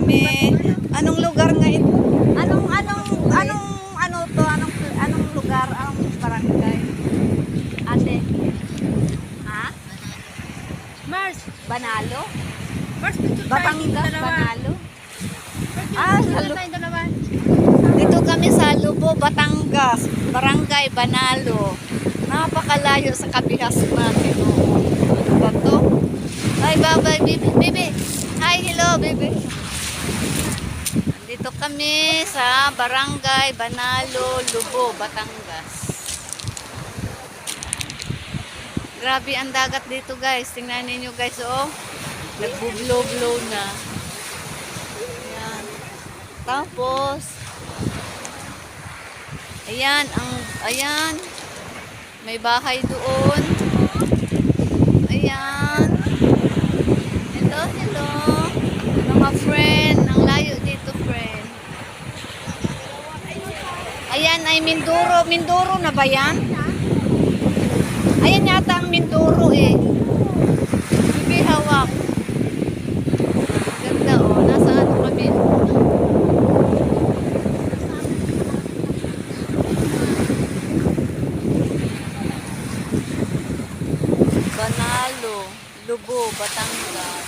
kami. Anong lugar nga ito? Anong lugar? Anong barangay? Ate? Ha? Mars, Banalo? Mars, picture tayo Batangas, dalawa. Banalo? Picture tayo dalawa. Dito kami sa Lubo, Batangas, Barangay Banalo. Napakalayo sa kabihas natin. Ano ba to? Ay, bye-bye, baby. Hi, hello, baby. Dito kami sa Barangay Banalo, Lubo, Batangas. Grabe ang dagat dito, guys. Tingnan niyo guys, oh. Nagbo-blow-blow na. Ayan. Tapos, ayan. May bahay doon. Ayan. Hello. Mga friend. Ang layo dito, friend. Ayan ay Mindoro. Mindoro na ba yan? Ayan yata ang Mindoro eh. Bibi hawak. Ganda oh. Nasa ano kami? Banalo, Lubo, Batangas.